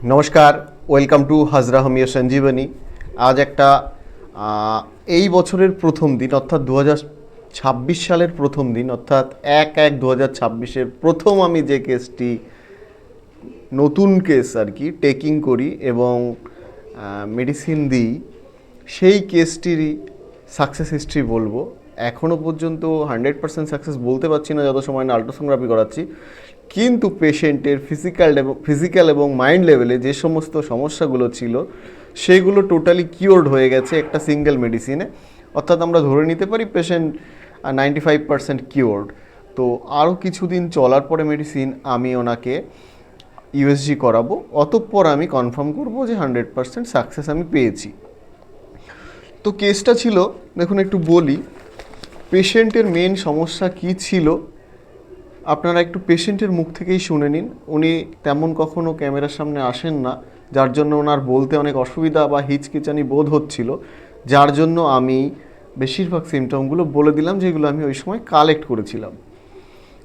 নমস্কার, welcome to Hazra homeo Sanjivani. আজ একটা এই বছরের প্রথম দিন অর্থাৎ 2026 সালের প্রথম দিন অর্থাৎ 1/1/2026 প্রথম আমি যে কেসটি নতুন কেস আর কি টেকিং করি এবং মেডিসিন দিই সেই কেসটিরই সাকসেস হিস্ট্রি বলবো। এখনও পর্যন্ত 100% সাকসেস বলতে পারছি না যত সময় না আল্ট্রাসোনোগ্রাফি করাচ্ছি, কিন্তু পেশেন্টের ফিজিক্যাল এবং মাইন্ড লেভেলে যে সমস্ত সমস্যাগুলো ছিল সেগুলো টোটালি কিওরড হয়ে গেছে একটা সিঙ্গেল মেডিসিনে। অর্থাৎ আমরা ধরে নিতে পারি পেশেন্ট 95% কিওরড। তো আরও কিছুদিন চলার পরে মেডিসিন আমি ওনাকে ইউএসজি করাবো, অতঃপর আমি কনফার্ম করবো যে 100% সাকসেস আমি পেয়েছি। তো কেসটা ছিল, দেখুন একটু বলি পেশেন্টের মেন সমস্যা কী ছিল, আপনারা একটু পেশেন্টের মুখ থেকেই শুনে নিন। উনি তেমন কখনো ক্যামেরার সামনে আসেন না, যার জন্য ওনার বলতে অনেক অসুবিধা বা হিচকিচানি বোধ হচ্ছিল, যার জন্য আমি বেশিরভাগ সিমটমগুলো বলে দিলাম যেগুলো আমি ওই সময় কালেক্ট করেছিলাম।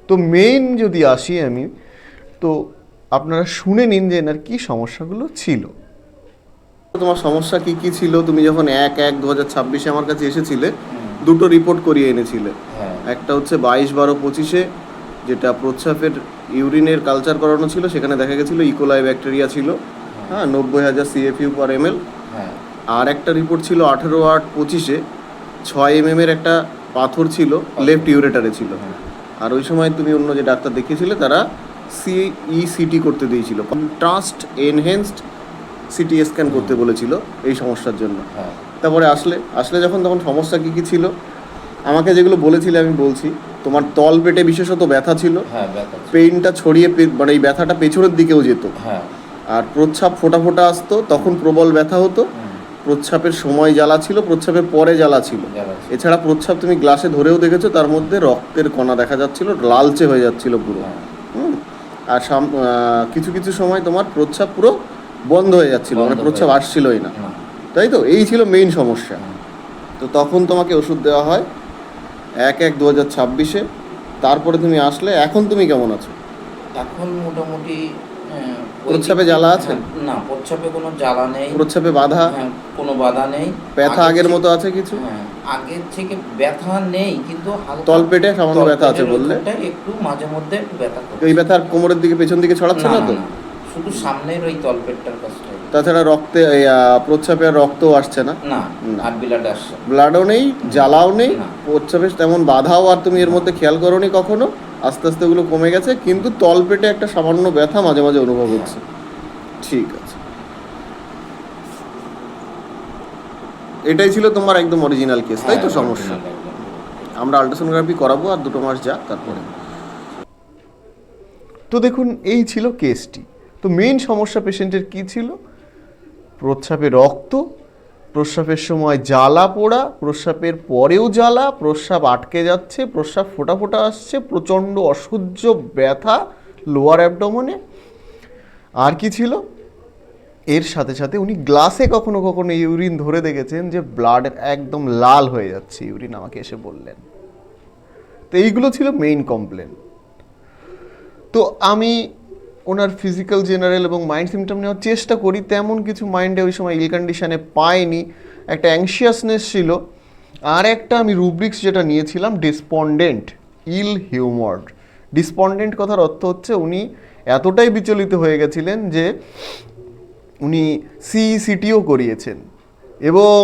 তো মেইন যদি আসি আমি, তো আপনারা শুনে নিন যে এনার কী সমস্যাগুলো ছিল। তোমার সমস্যা কি কি ছিল? তুমি যখন 1/1/2026 আমার কাছে এসেছিলে দুটো রিপোর্ট করিয়ে এনেছিলে। একটা হচ্ছে 22/12/25 যেটা প্রস্রাবের ইউরিনের কালচার করানো ছিল, সেখানে দেখা গেছিলো ইকোলাই ব্যাকটেরিয়া ছিল, হ্যাঁ 90,000 CFU/ml। আর একটা রিপোর্ট ছিল 18/8/25 6 mm একটা পাথর ছিল, লেফট ইউরেটারে ছিল। আর ওই সময় তুমি অন্য যে ডাক্তার দেখিয়েছিলে তারা CECT করতে দিয়েছিল, কন্ট্রাস্ট এনহেন্সড সিটি স্ক্যান করতে বলেছিল এই সমস্যার জন্য। তারপরে আসলে যখন তখন সমস্যা কী কী ছিল আমাকে যেগুলো বলেছিলে আমি বলছি। তোমার তল পেটে বিশেষত ব্যথা ছিল, পেইনটা ছড়িয়ে মানে এই ব্যথাটা পেছনের দিকেও যেত, আর প্রস্রাব ফোটা ফোটা আসতো, তখন প্রবল ব্যথা হতো। প্রস্রাবের সময় জ্বালা ছিল, প্রস্রাবের পরে জ্বালা ছিল। এছাড়া প্রস্রাব তুমি গ্লাসে ধরেও দেখেছো, তার মধ্যে রক্তের কণা দেখা যাচ্ছিল, লালচে হয়ে যাচ্ছিল পুরো। আর কিছু কিছু সময় তোমার প্রস্রাব পুরো বন্ধ হয়ে যাচ্ছিল, মানে প্রস্রাব আসছিলই না, তাই তো? এই ছিল মেইন সমস্যা। তো তখন তোমাকে ওষুধ দেওয়া হয় 1/1/2026। তারপরে তুমি আসলে, এখন তুমি কেমন আছো? এখন মোটামুটি প্রস্রাবে জ্বালা আছে? না, প্রস্রাবে কোনো জ্বালা নেই। প্রস্রাবে বাধা? কোনো বাধা নেই। ব্যথা আগের মতো আছে কিছু? আগের থেকে ব্যথা নেই, কিন্তু তলপেটে সামান্য ব্যথা আছে বললে, একটু মাঝে মধ্যে একটু ব্যথা করে। এই ব্যথার কোমরের দিকে পেছন দিকে ছড়াচ্ছে না তো? শুধু সামনের ওই তলপেটটার কাছটা। তাছাড়া রক্তে প্রস্রাবে আর রক্তও আসছে না? না, আর ব্লাড আসছে, ব্লাডও নেই, জ্বালাও নেই, প্রস্রাবে তেমন বাধাও আর তুমি এর মধ্যে খেয়াল করোনি কখনো। আস্তে আস্তে ওগুলো কমে গেছে, কিন্তু তলপেটে একটা সামান্য ব্যথা মাঝে মাঝে অনুভব হচ্ছে। ঠিক আছে, এটাই ছিল তোমার একদম অরিজিনাল কেস, তাই তো? সমস্যা আমরা আল্ট্রাসোনোগ্রাফি করাবো আর 2 মাস যাক তারপরে। তো দেখুন এই ছিল কেসটি। তো মেইন সমস্যা পেশেন্টের কী ছিল? প্রস্রাবে রক্ত, প্রস্রাবের সময় জ্বালা পোড়া, প্রস্রাবের পরেও জ্বালা, প্রস্রাব আটকে যাচ্ছে, প্রস্রাব ফোটা ফোটা আসছে, প্রচণ্ড অসহ্য ব্যথা লোয়ার অ্যাবডোমেনে। আর কি ছিল? এর সাথে সাথে উনি গ্লাসে কখনো কখনো ইউরিন ধরে দেখেছেন যে ব্লাড একদম লাল হয়ে যাচ্ছে ইউরিন, আমাকে এসে বললেন। তো এইগুলো ছিল মেইন কমপ্লেন। তো আমি ওনার ফিজিক্যাল, জেনারেল এবং মাইন্ড সিমটম নেওয়ার চেষ্টা করি, তেমন কিছু মাইন্ডে ওই সময় ইল কন্ডিশনে পাইনি। একটা অ্যাংশিয়াসনেস ছিল, আর একটা আমি রুব্রিক্স যেটা নিয়েছিলাম ডিসপন্ডেন্ট, ইল হিউমার্ড। ডিসপন্ডেন্ট কথার অর্থ হচ্ছে উনি এতটাই বিচলিত হয়ে গেছিলেন যে উনি CECTও করিয়েছেন এবং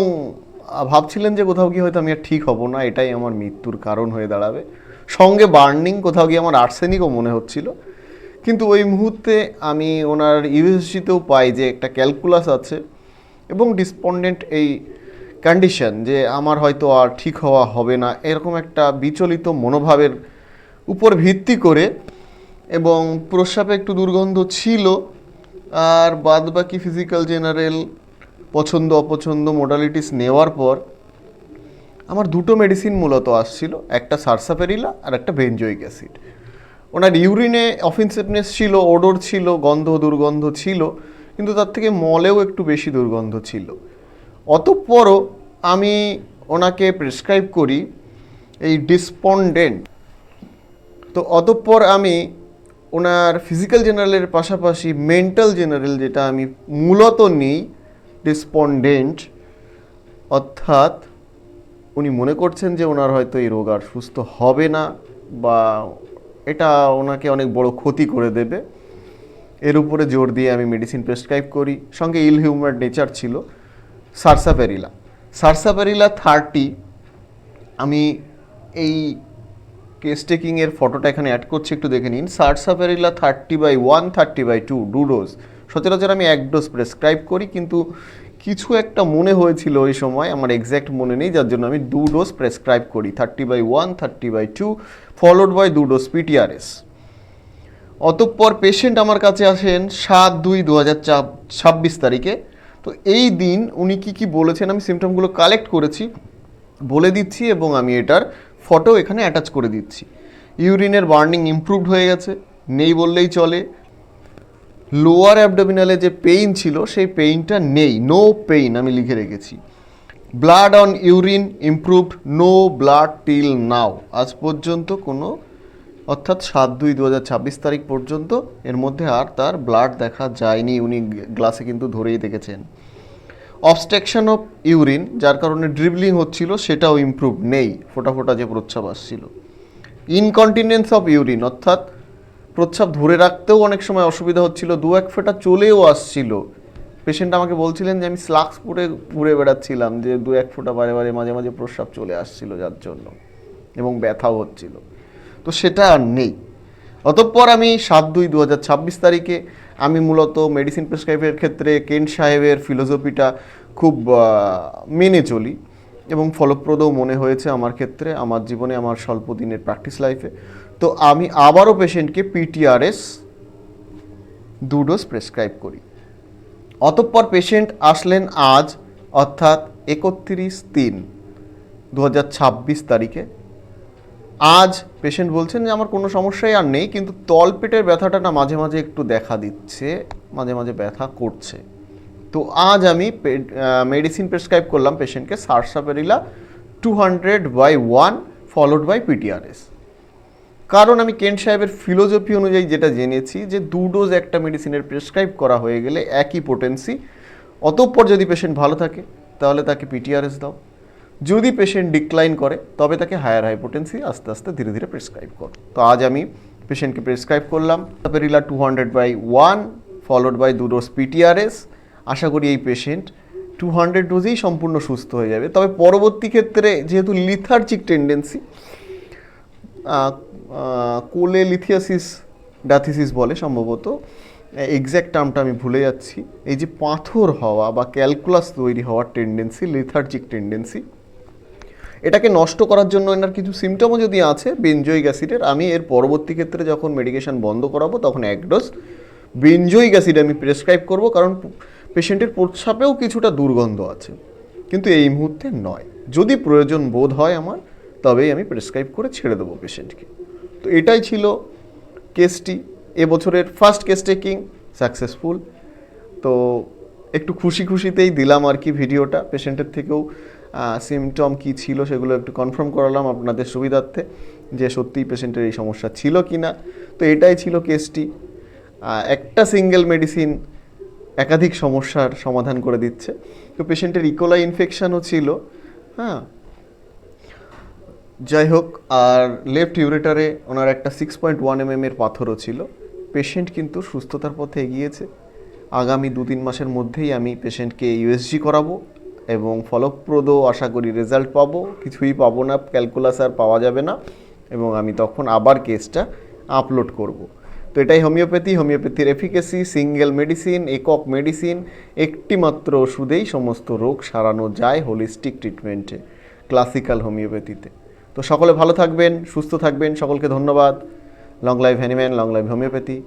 ভাবছিলেন যে কোথাও গিয়ে হয়তো আমি আর ঠিক হব না, এটাই আমার মৃত্যুর কারণ হয়ে দাঁড়াবে। সঙ্গে বার্নিং, কোথাও গিয়ে আমার আর্সেনিকও মনে হচ্ছিল। কিন্তু ওই মুহূর্তে আমি ওনার ইউএসজিতেও পাই যে একটা ক্যালকুলাস আছে এবং ডিসপন্ডেন্ট এই কন্ডিশন যে আমার হয়তো আর ঠিক হওয়া হবে না, এরকম একটা বিচলিত মনোভাবের উপর ভিত্তি করে, এবং প্রস্রাবে একটু দুর্গন্ধ ছিল, আর বাদবাকি ফিজিক্যাল, জেনারেল পছন্দ অপছন্দ মোডালিটিস নেওয়ার পর আমার দুটো মেডিসিন মূলত আসছিল, একটা সারসাপেরিলা আর একটা বেনজোইক অ্যাসিড। ওনার ইউরিনে অফেন্সিভনেস ছিল, ওডর ছিল, গন্ধ দুর্গন্ধ ছিল, কিন্তু তার থেকে মলেও একটু বেশি দুর্গন্ধ ছিল। অতঃপরও আমি ওনাকে প্রেসক্রাইব করি এই ডিসপন্ডেন্ট। তো অতঃপর আমি ওনার ফিজিক্যাল জেনারেলের পাশাপাশি মেন্টাল জেনারেল, যেটা আমি মূলত নিই, ডিসপন্ডেন্ট, অর্থাৎ উনি মনে করছেন যে ওনার হয়তো এই রোগ আর সুস্থ হবে না বা এটা ওনাকে অনেক বড় ক্ষতি করে দেবে। এর উপরে জোর দিয়ে আমি মেডিসিন প্রেসক্রাইব করি। সঙ্গে ইল হিউমার নেচার ছিল। সারসাপেরিলা 30, আমি এই কেস টেকিংয়ের ফটোটা এখানে অ্যাড করছি, একটু দেখে নিন। Sarsaparilla 30/1, 30/2 2 dose. সচরাচর আমি 1 ডোজ প্রেসক্রাইব করি, কিন্তু কিছু একটা মনে হয়েছিল ওই সময়, আমার এক্স্যাক্ট মনে নেই, যার জন্য আমি 2 ডোজ প্রেসক্রাইব করি, 30/1, 30/2 ফলোড বাই 2 ডোজ পিটিআরএস। অতঃপর পেশেন্ট আমার কাছে আসেন 7/2/2026 তারিখে। তো এই দিন উনি কি বলেছেন আমি সিমটমগুলো কালেক্ট করেছি, বলে দিচ্ছি, এবং আমি এটার ফটো এখানে অ্যাটাচ করে দিচ্ছি। ইউরিনের বার্নিং ইমপ্রুভড হয়ে গেছে, নেই বললেই চলে। লোয়ার অ্যাবডোমিনালে যে পেইন ছিল সেই পেইনটা নেই, নো পেইন আমি লিখে রেখেছি। Blood on urine improved, no blood till now. আজ পর্যন্ত কোনো, অর্থাৎ 7/2/2026 তারিখ পর্যন্ত এর মধ্যে আর তার ব্লাড দেখা যায়নি, উনি গ্লাসে কিন্তু ধরেই দেখেছেন। অবস্ট্রাকশন অফ ইউরিন, যার কারণে ড্রিবলিং হচ্ছিল, সেটাও ইমপ্রুভ নেই, ফোটা ফোটা যে প্রস্রাব আসছিল। ইনকন্টিনেন্স অফ ইউরিন, অর্থাৎ প্রস্রাব ধরে রাখতেও অনেক সময় অসুবিধা হচ্ছিল, 2-1 ফোঁটা চলেও আসছিল। পেশেন্ট আমাকে বলছিলেন যে আমি স্লাক্স পরে ঘুরে বেড়াচ্ছিলাম, যে 2-1 ফোঁটা বারে বারে মাঝে মাঝে প্রস্রাব চলে আসছিল যার জন্য, এবং ব্যথাও হচ্ছিল। তো সেটা আর নেই। অতঃপর আমি 7/2/2026 তারিখে আমি মূলত মেডিসিন প্রেসক্রাইবের ক্ষেত্রে কেন্ট সাহেবের ফিলোসফিটা খুব মেনে চলি, এবং ফলপ্রদও মনে হয়েছে আমার ক্ষেত্রে, আমার জীবনে, আমার স্বল্প দিনের প্র্যাকটিস লাইফে। তো আমি আবারও পেশেন্টকে পিটিআরএস 2 ডোজ প্রেসক্রাইব করি। অতঃপর পেশেন্ট আসলেন আজ, অর্থাৎ 31/3/2026 তারিখে। আজ পেশেন্ট বলছেন যে আমার কোনো সমস্যাই আর নেই, কিন্তু তলপেটের ব্যথাটা না মাঝে মাঝে একটু দেখা দিচ্ছে, মাঝে মাঝে ব্যথা করছে। তো আজ আমি মেডিসিন প্রেসক্রাইব করলাম পেশেন্টকে সারসাপেরিলা 200/1 ফলোড বাই পিটিআরএস। কারণ আমি কেন্ট সাহেবের ফিলোসফি অনুযায়ী যেটা জেনেছি, যে 2 ডোজ একটা মেডিসিনের প্রেসক্রাইব করা হয়ে গেলে একই পোটেন্সি, অতঃপর যদি পেশেন্ট ভালো থাকে তাহলে তাকে পিটিআরএস দাও, যদি পেশেন্ট ডিক্লাইন করে তবে তাকে হায়ার হাইপোটেন্সি আস্তে আস্তে ধীরে ধীরে প্রেসক্রাইব করো। তো আজ আমি পেশেন্টকে প্রেসক্রাইব করলাম sarsaparilla 200/1 followed by 2 dose PTRS. আশা করি এই পেশেন্ট 200 ডোজেই সম্পূর্ণ সুস্থ হয়ে যাবে। তবে পরবর্তী ক্ষেত্রে যেহেতু লিথার্জিক টেন্ডেন্সি, কোলে লিথিয়াসিস ডাথিসিস বলে সম্ভবত, এক্স্যাক্ট টার্মটা আমি ভুলে যাচ্ছি, এই যে পাথর হওয়া বা ক্যালকুলাস তৈরি হওয়ার টেন্ডেন্সি, লিথার্জিক টেন্ডেন্সি, এটাকে নষ্ট করার জন্য এনার কিছু সিমটমও যদি আছে বেনজোইক অ্যাসিডের, আমি এর পরবর্তী ক্ষেত্রে যখন মেডিকেশন বন্ধ করাবো তখন 1 ডোজ বেনজোইক অ্যাসিড আমি প্রেসক্রাইব করব, কারণ পেশেন্টের প্রস্রাবেও কিছুটা দুর্গন্ধ আছে, কিন্তু এই মুহূর্তে নয়। যদি প্রয়োজন বোধ হয় আমার, তবেই আমি প্রেসক্রাইব করে ছেড়ে দেবো পেশেন্টকে। তো এটাই ছিল কেসটি, এবছরের ফার্স্ট কেস টেকিং সাকসেসফুল। তো একটু খুশি খুশিতেই দিলাম আর কি ভিডিওটা, পেশেন্টের থেকেও সিমটম কী ছিল সেগুলো একটু কনফার্ম করালাম আপনাদের সুবিধার্থে, যে সত্যিই পেশেন্টের এই সমস্যা ছিল কি না। তো এটাই ছিল কেসটি। একটা সিঙ্গেল মেডিসিন একাধিক সমস্যার সমাধান করে দিচ্ছে। তো পেশেন্টের ইকোলাই ইনফেকশানও ছিল, হ্যাঁ, যাই হোক। আর লেফট ইউরেটারে ওনার একটা 6.1 mm এর পাথরও ছিল। পেশেন্ট কিন্তু সুস্থতার পথে এগিয়েছে। আগামী 2-3 মাসের মধ্যেই আমি পেশেন্টকে ইউএসজি করাবো, এবং ফলপ্রদ আশা করি রেজাল্ট পাবো। কিছুই পাবো না, ক্যালকুলাস আর পাওয়া যাবে না, এবং আমি তখন আবার কেসটা আপলোড করব। তো এটাই হোমিওপ্যাথির এফিকেসি, সিঙ্গেল মেডিসিন, একক মেডিসিন, একটি মাত্র ওষুধেই সমস্ত রোগ সারানো যায় হোলিস্টিক ট্রিটমেন্টে, ক্লাসিক্যাল হোমিওপ্যাথিতে। তো সকলে ভালো থাকবেন, সুস্থ থাকবেন, সকলকে ধন্যবাদ। Long live Hahnemann, long live homeopathy.